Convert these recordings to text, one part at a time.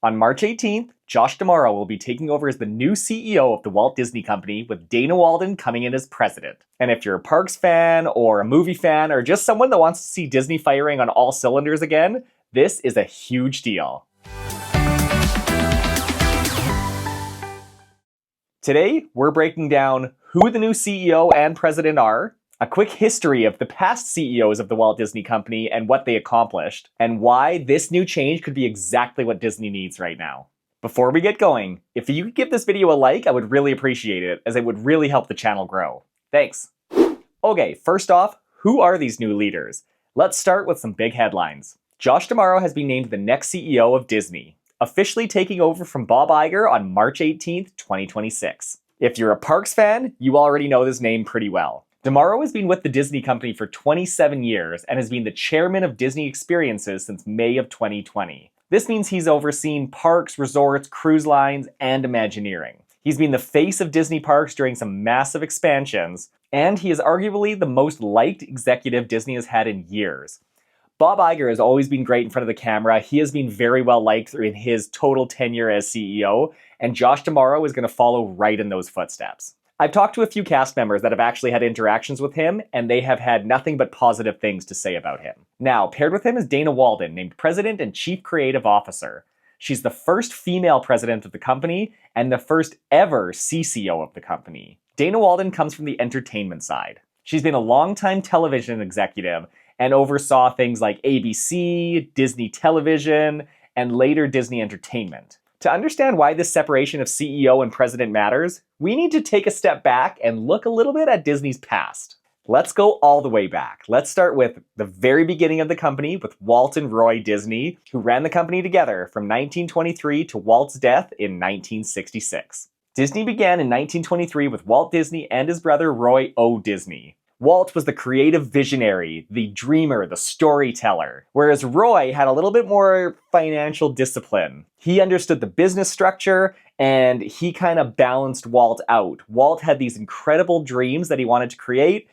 On March 18th, Josh D'Amaro will be taking over as the new CEO of the Walt Disney Company, with Dana Walden coming in as president. And if you're a Parks fan, or a movie fan, or just someone that wants to see Disney firing on all cylinders again, this is a huge deal. Today, we're breaking down who the new CEO and president are, a quick history of the past CEOs of the Walt Disney Company and what they accomplished, and why this new change could be exactly what Disney needs right now. Before we get going, if you could give this video a like, I would really appreciate it, as it would really help the channel grow. Thanks. Okay, first off, who are these new leaders? Let's start with some big headlines. Josh D'Amaro has been named the next CEO of Disney, officially taking over from Bob Iger on March 18th, 2026. If you're a Parks fan, you already know this name pretty well. D'Amaro has been with the Disney Company for 27 years and has been the chairman of Disney Experiences since May of 2020. This means he's overseen parks, resorts, cruise lines, and Imagineering. He's been the face of Disney parks during some massive expansions, and he is arguably the most liked executive Disney has had in years. Bob Iger has always been great in front of the camera. He has been very well liked in his total tenure as CEO, and Josh D'Amaro is going to follow right in those footsteps. I've talked to a few cast members that have actually had interactions with him, and they have had nothing but positive things to say about him. Now, paired with him is Dana Walden, named President and Chief Creative Officer. She's the first female president of the company, and the first ever CCO of the company. Dana Walden comes from the entertainment side. She's been a longtime television executive, and oversaw things like ABC, Disney Television, and later Disney Entertainment. To understand why this separation of CEO and president matters, we need to take a step back and look a little bit at Disney's past. Let's go all the way back. Let's start with the very beginning of the company with Walt and Roy Disney, who ran the company together from 1923 to Walt's death in 1966. Disney began in 1923 with Walt Disney and his brother Roy O. Disney. Walt was the creative visionary, the dreamer, the storyteller, whereas Roy had a little bit more financial discipline. He understood the business structure, and he kind of balanced Walt out. Walt had these incredible dreams that he wanted to create.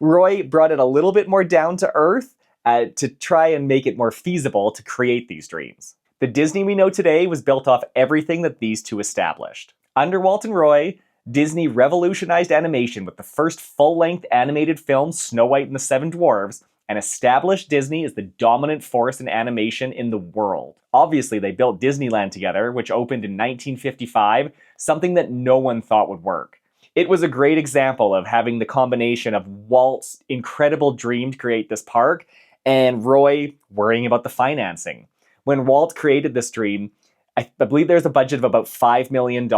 Roy brought it a little bit more down to earth to try and make it more feasible to create these dreams. The Disney we know today was built off everything that these two established. Under Walt and Roy, Disney revolutionized animation with the first full-length animated film, Snow White and the Seven Dwarfs, and established Disney as the dominant force in animation in the world. Obviously, they built Disneyland together, which opened in 1955, something that no one thought would work. It was a great example of having the combination of Walt's incredible dream to create this park, and Roy worrying about the financing. When Walt created this dream, I believe there's a budget of about $5 million,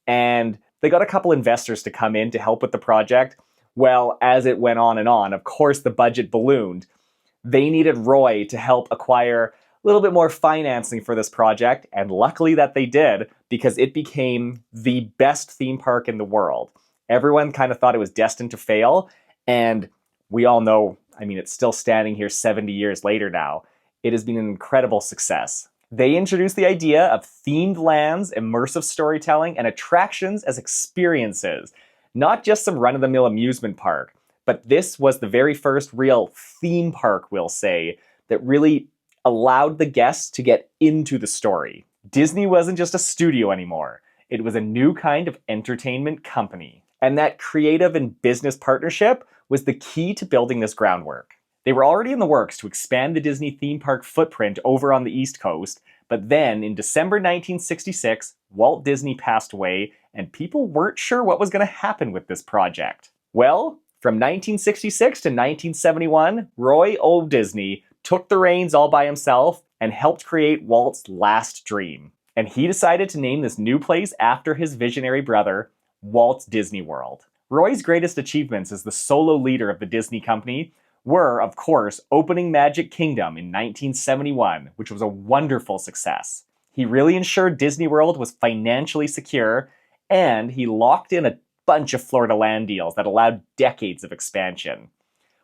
and they got a couple investors to come in to help with the project. Well, as it went on, of course the budget ballooned. They needed Roy to help acquire a little bit more financing for this project, and luckily that they did, because it became the best theme park in the world. Everyone kind of thought it was destined to fail, and we all know, it's still standing here 70 years later now. It has been an incredible success. They introduced the idea of themed lands, immersive storytelling, and attractions as experiences. Not just some run-of-the-mill amusement park, but this was the very first real theme park, we'll say, that really allowed the guests to get into the story. Disney wasn't just a studio anymore. It was a new kind of entertainment company. And that creative and business partnership was the key to building this groundwork. They were already in the works to expand the Disney theme park footprint over on the East Coast, but then in December 1966, Walt Disney passed away, and people weren't sure what was going to happen with this project. Well, from 1966 to 1971, Roy O. Disney took the reins all by himself and helped create Walt's last dream. And he decided to name this new place after his visionary brother, Walt Disney World. Roy's greatest achievements as the solo leader of the Disney Company were, of course, opening Magic Kingdom in 1971, which was a wonderful success. He really ensured Disney World was financially secure, and he locked in a bunch of Florida land deals that allowed decades of expansion.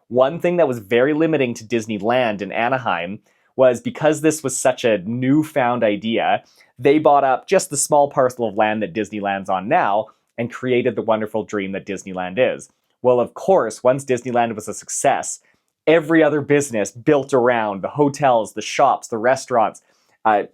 One thing that was very limiting to Disneyland in Anaheim was, because this was such a newfound idea, they bought up just the small parcel of land that Disneyland's on now and created the wonderful dream that Disneyland is. Well, of course, once Disneyland was a success, every other business built around the hotels, the shops, the restaurants,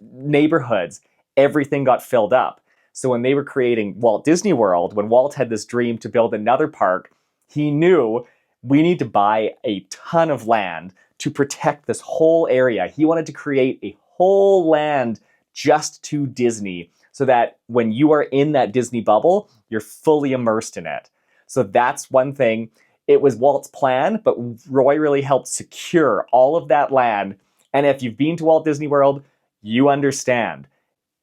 neighborhoods, everything got filled up. So when they were creating Walt Disney World, when Walt had this dream to build another park, he knew we need to buy a ton of land to protect this whole area. He wanted to create a whole land just to Disney so that when you are in that Disney bubble, you're fully immersed in it. So that's one thing. It was Walt's plan, but Roy really helped secure all of that land. And if you've been to Walt Disney World, you understand.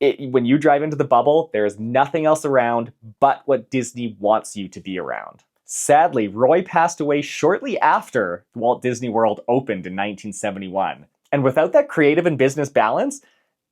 When you drive into the bubble, there is nothing else around but what Disney wants you to be around. Sadly, Roy passed away shortly after Walt Disney World opened in 1971. And without that creative and business balance,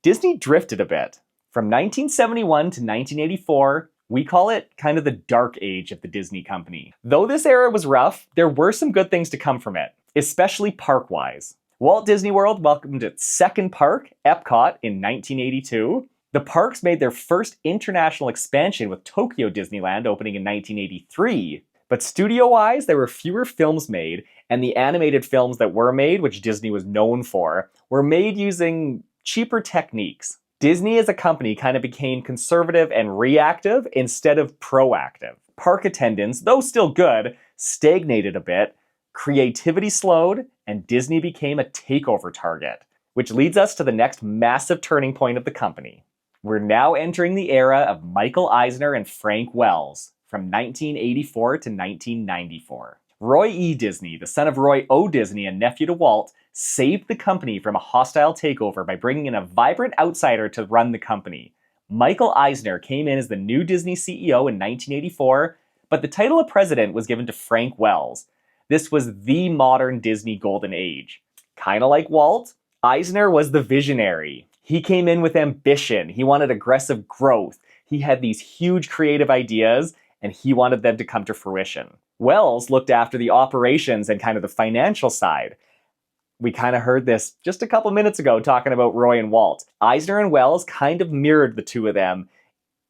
Disney drifted a bit. From 1971 to 1984, we call it kind of the dark age of the Disney company. Though this era was rough, there were some good things to come from it, especially park-wise. Walt Disney World welcomed its second park, Epcot, in 1982. The parks made their first international expansion with Tokyo Disneyland opening in 1983. But studio-wise, there were fewer films made, and the animated films that were made, which Disney was known for, were made using cheaper techniques. Disney as a company kind of became conservative and reactive instead of proactive. Park attendance, though still good, stagnated a bit, creativity slowed, and Disney became a takeover target, which leads us to the next massive turning point of the company. We're now entering the era of Michael Eisner and Frank Wells, from 1984 to 1994. Roy E. Disney, the son of Roy O. Disney and nephew to Walt, saved the company from a hostile takeover by bringing in a vibrant outsider to run the company. Michael Eisner came in as the new Disney CEO in 1984, but the title of president was given to Frank Wells. This was the modern Disney golden age. Kind of like Walt, Eisner was the visionary. He came in with ambition. He wanted aggressive growth. He had these huge creative ideas, and he wanted them to come to fruition. Wells looked after the operations and kind of the financial side. We kind of heard this just a couple minutes ago talking about Roy and Walt. Eisner and Wells kind of mirrored the two of them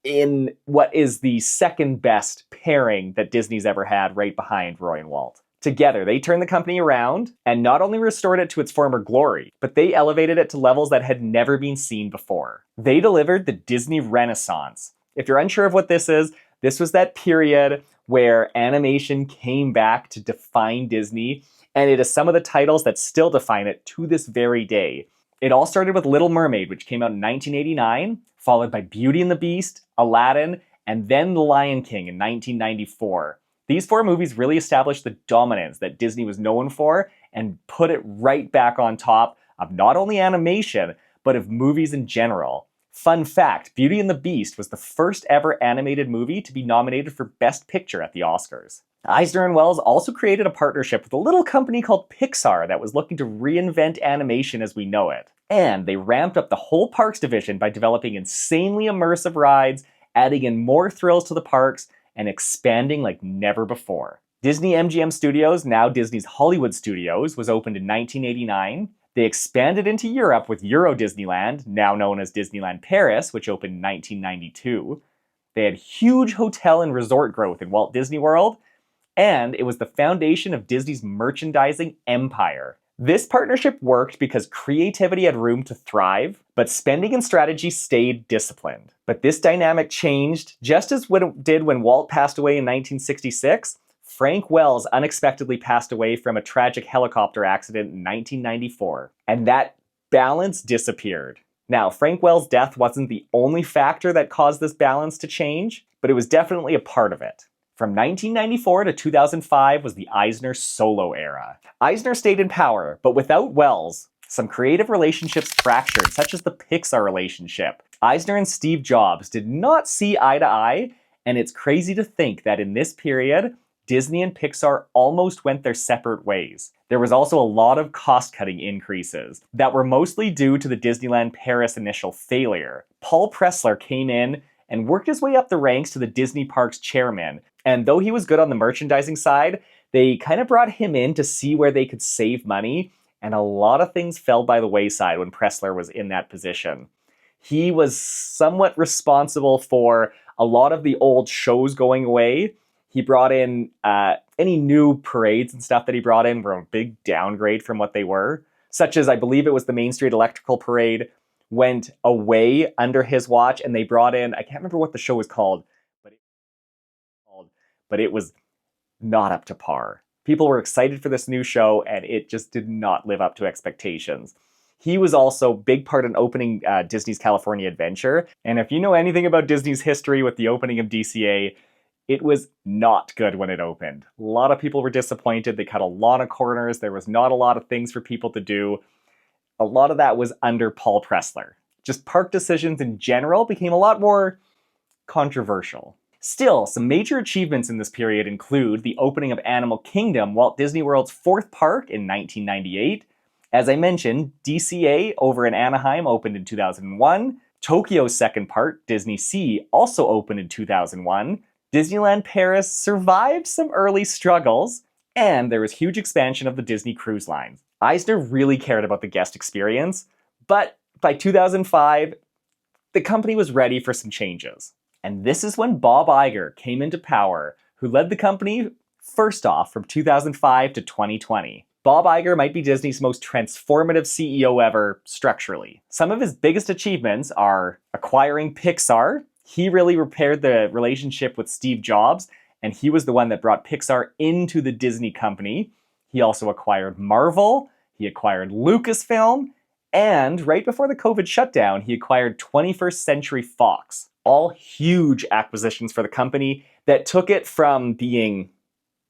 in what is the second best pairing that Disney's ever had, right behind Roy and Walt. Together, they turned the company around and not only restored it to its former glory, but they elevated it to levels that had never been seen before. They delivered the Disney Renaissance. If you're unsure of what this was that period where animation came back to define Disney, and it is some of the titles that still define it to this very day. It all started with Little Mermaid, which came out in 1989, followed by Beauty and the Beast, Aladdin, and then The Lion King in 1994. These four movies really established the dominance that Disney was known for and put it right back on top of not only animation, but of movies in general. Fun fact, Beauty and the Beast was the first ever animated movie to be nominated for Best Picture at the Oscars. Eisner and Wells also created a partnership with a little company called Pixar that was looking to reinvent animation as we know it. And they ramped up the whole parks division by developing insanely immersive rides, adding in more thrills to the parks, and expanding like never before. Disney MGM Studios, now Disney's Hollywood Studios, was opened in 1989. They expanded into Europe with Euro Disneyland, now known as Disneyland Paris, which opened in 1992. They had huge hotel and resort growth in Walt Disney World, and it was the foundation of Disney's merchandising empire. This partnership worked because creativity had room to thrive, but spending and strategy stayed disciplined. But this dynamic changed just as it did when Walt passed away in 1966. Frank Wells unexpectedly passed away from a tragic helicopter accident in 1994, and that balance disappeared. Now, Frank Wells' death wasn't the only factor that caused this balance to change, but it was definitely a part of it. From 1994 to 2005 was the Eisner solo era. Eisner stayed in power, but without Wells, some creative relationships fractured, such as the Pixar relationship. Eisner and Steve Jobs did not see eye to eye, and it's crazy to think that in this period, Disney and Pixar almost went their separate ways. There was also a lot of cost-cutting increases that were mostly due to the Disneyland Paris initial failure. Paul Pressler came in and worked his way up the ranks to the Disney Parks chairman, and though he was good on the merchandising side, they kind of brought him in to see where they could save money, and a lot of things fell by the wayside when Pressler was in that position. He was somewhat responsible for a lot of the old shows going away. He brought in any new parades and stuff that he brought in were a big downgrade from what they were, such as I believe it was the Main Street Electrical Parade, went away under his watch, and they brought in, I can't remember what the show was called, but it was not up to par. People were excited for this new show, and it just did not live up to expectations. He was also a big part in opening Disney's California Adventure, and if you know anything about Disney's history with the opening of DCA, it was not good when it opened. A lot of people were disappointed. They cut a lot of corners. There was not a lot of things for people to do. A lot of that was under Paul Pressler. Just park decisions in general became a lot more controversial. Still, some major achievements in this period include the opening of Animal Kingdom, Walt Disney World's fourth park in 1998. As I mentioned, DCA over in Anaheim opened in 2001. Tokyo's second park, Disney Sea, also opened in 2001. Disneyland Paris survived some early struggles, and there was huge expansion of the Disney Cruise Line. Eisner really cared about the guest experience, but by 2005, the company was ready for some changes. And this is when Bob Iger came into power, who led the company first off from 2005 to 2020. Bob Iger might be Disney's most transformative CEO ever structurally. Some of his biggest achievements are acquiring Pixar. He really repaired the relationship with Steve Jobs, and he was the one that brought Pixar into the Disney company. He also acquired Marvel, he acquired Lucasfilm, and right before the COVID shutdown, he acquired 21st Century Fox. All huge acquisitions for the company that took it from being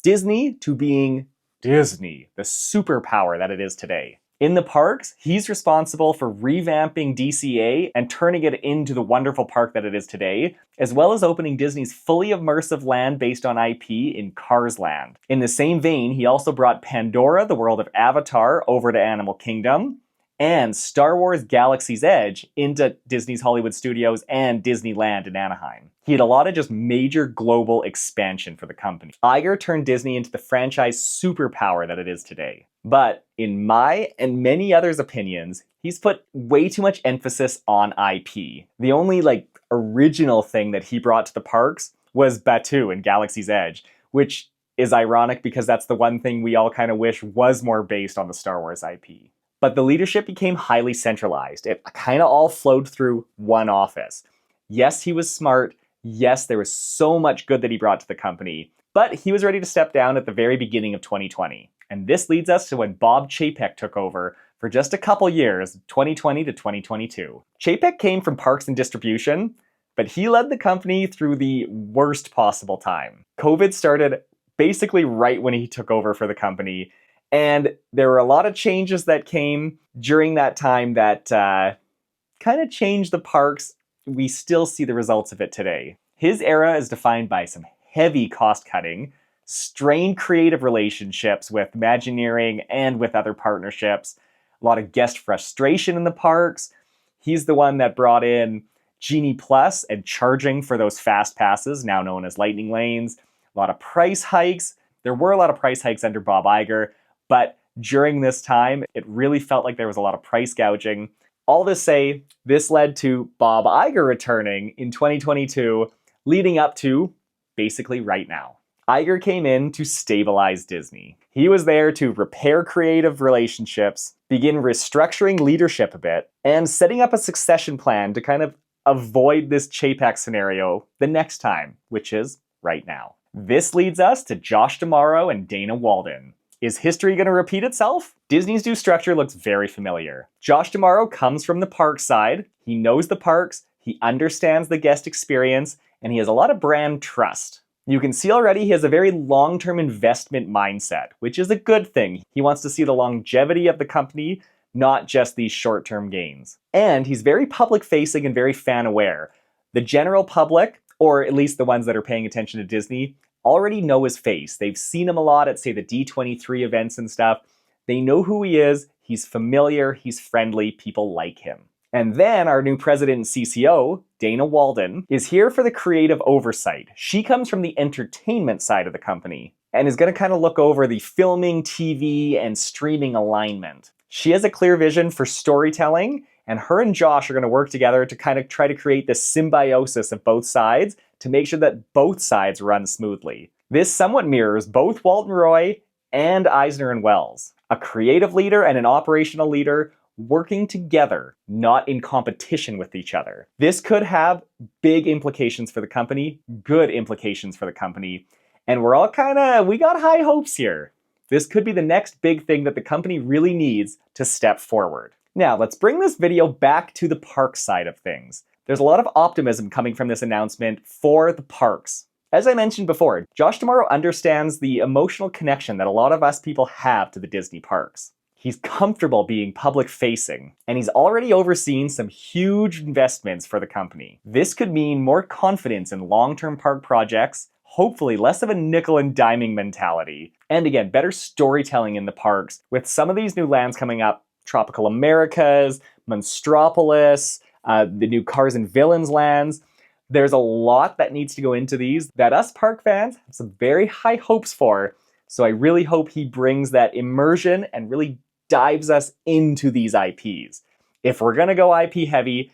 Disney to being Disney, the superpower that it is today. In the parks, he's responsible for revamping DCA and turning it into the wonderful park that it is today, as well as opening Disney's fully immersive land based on IP in Cars Land. In the same vein, he also brought Pandora, the world of Avatar, over to Animal Kingdom, and Star Wars Galaxy's Edge into Disney's Hollywood Studios and Disneyland in Anaheim. He had a lot of just major global expansion for the company. Iger turned Disney into the franchise superpower that it is today. But in my and many others' opinions, he's put way too much emphasis on IP. The only original thing that he brought to the parks was Batuu and Galaxy's Edge, which is ironic because that's the one thing we all kind of wish was more based on the Star Wars IP. But the leadership became highly centralized. It kind of all flowed through one office. Yes, he was smart. Yes, there was so much good that he brought to the company. But he was ready to step down at the very beginning of 2020. And this leads us to when Bob Chapek took over for just a couple years, 2020 to 2022. Chapek came from parks and distribution, but he led the company through the worst possible time. COVID started basically right when he took over for the company. And there were a lot of changes that came during that time that kind of changed the parks. We still see the results of it today. His era is defined by some heavy cost cutting, strained creative relationships with Imagineering and with other partnerships, a lot of guest frustration in the parks. He's the one that brought in Genie Plus and charging for those fast passes, now known as Lightning Lanes, a lot of price hikes. There were a lot of price hikes under Bob Iger, but during this time, it really felt like there was a lot of price gouging. All to say, this led to Bob Iger returning in 2022, leading up to basically right now. Iger came in to stabilize Disney. He was there to repair creative relationships, begin restructuring leadership a bit, and setting up a succession plan to kind of avoid this Chapek scenario the next time, which is right now. This leads us to Josh D'Amaro and Dana Walden. Is history going to repeat itself? Disney's new structure looks very familiar. Josh D'Amaro comes from the park side. He knows the parks, he understands the guest experience, and he has a lot of brand trust. You can see already he has a very long-term investment mindset, which is a good thing. He wants to see the longevity of the company, not just these short-term gains. And he's very public-facing and very fan-aware. The general public, or at least the ones that are paying attention to Disney, already know his face. They've seen him a lot at, say, the D23 events and stuff. They know who he is, he's familiar, he's friendly, people like him. And then our new president and CCO, Dana Walden, is here for the creative oversight. She comes from the entertainment side of the company and is going to kind of look over the filming, TV, and streaming alignment. She has a clear vision for storytelling, and her and Josh are going to work together to kind of try to create this symbiosis of both sides to make sure that both sides run smoothly. This somewhat mirrors both Walt Roy and Eisner Wells. A creative leader and an operational leader working together, not in competition with each other. This could have big implications for the company, good implications for the company, and we got high hopes here. This could be the next big thing that the company really needs to step forward. Now, let's bring this video back to the park side of things. There's a lot of optimism coming from this announcement for the parks. As I mentioned before, Josh D'Amaro understands the emotional connection that a lot of us people have to the Disney parks. He's comfortable being public-facing, and he's already overseen some huge investments for the company. This could mean more confidence in long-term park projects, hopefully less of a nickel and diming mentality, and again, better storytelling in the parks with some of these new lands coming up, Tropical Americas, Monstropolis, the new Cars and Villains lands. There's a lot that needs to go into these that us park fans have some very high hopes for, so I really hope he brings that immersion and really dives us into these IPs. If we're gonna go IP heavy,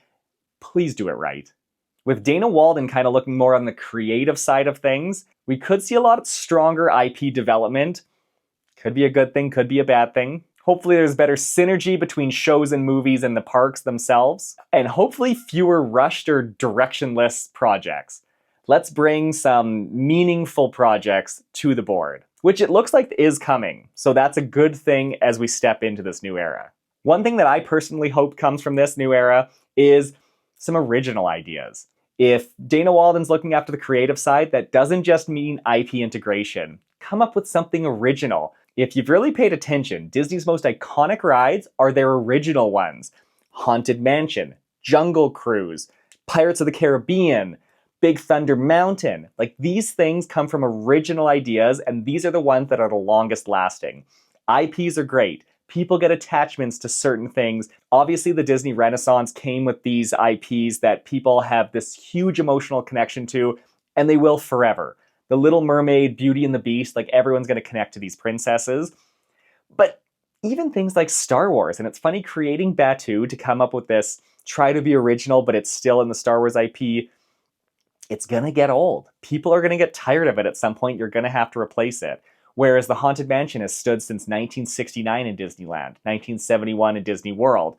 please do it right. With Dana Walden kind of looking more on the creative side of things, we could see a lot stronger IP development. Could be a good thing, could be a bad thing. Hopefully there's better synergy between shows and movies and the parks themselves, and hopefully fewer rushed or directionless projects. Let's bring some meaningful projects to the board, which it looks like is coming, so that's a good thing as we step into this new era. One thing that I personally hope comes from this new era is some original ideas. If Dana Walden's looking after the creative side, that doesn't just mean IP integration. Come up with something original. If you've really paid attention, Disney's most iconic rides are their original ones. Haunted Mansion, Jungle Cruise, Pirates of the Caribbean, Big Thunder Mountain. Like, these things come from original ideas, and these are the ones that are the longest lasting. IPs are great. People get attachments to certain things. Obviously, the Disney Renaissance came with these IPs that people have this huge emotional connection to, and they will forever. The Little Mermaid, Beauty and the Beast, like, everyone's going to connect to these princesses. But even things like Star Wars, and it's funny creating Batuu to come up with this, try to be original, but it's still in the Star Wars IP, it's going to get old. People are going to get tired of it at some point. You're going to have to replace it. Whereas the Haunted Mansion has stood since 1969 in Disneyland, 1971 in Disney World.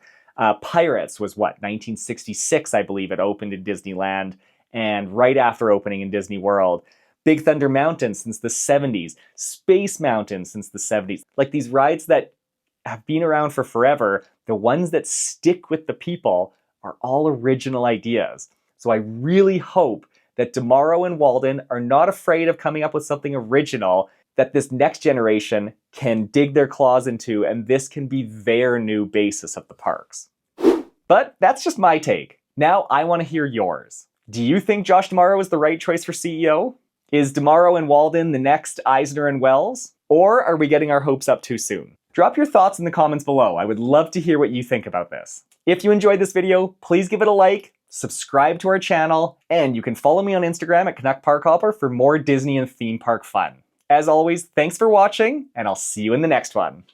Pirates was 1966, I believe it opened in Disneyland, and right after opening in Disney World. Big Thunder Mountain since the 70s, Space Mountain since the 70s. Like, these rides that have been around for forever, the ones that stick with the people are all original ideas. So I really hope that D'Amaro and Walden are not afraid of coming up with something original that this next generation can dig their claws into, and this can be their new basis of the parks. But that's just my take. Now I want to hear yours. Do you think Josh D'Amaro is the right choice for CEO? Is D'Amaro and Walden the next Eisner and Wells? Or are we getting our hopes up too soon? Drop your thoughts in the comments below. I would love to hear what you think about this. If you enjoyed this video, please give it a like, subscribe to our channel, and you can follow me on Instagram at Canuck Park Hopper for more Disney and theme park fun. As always, thanks for watching, and I'll see you in the next one.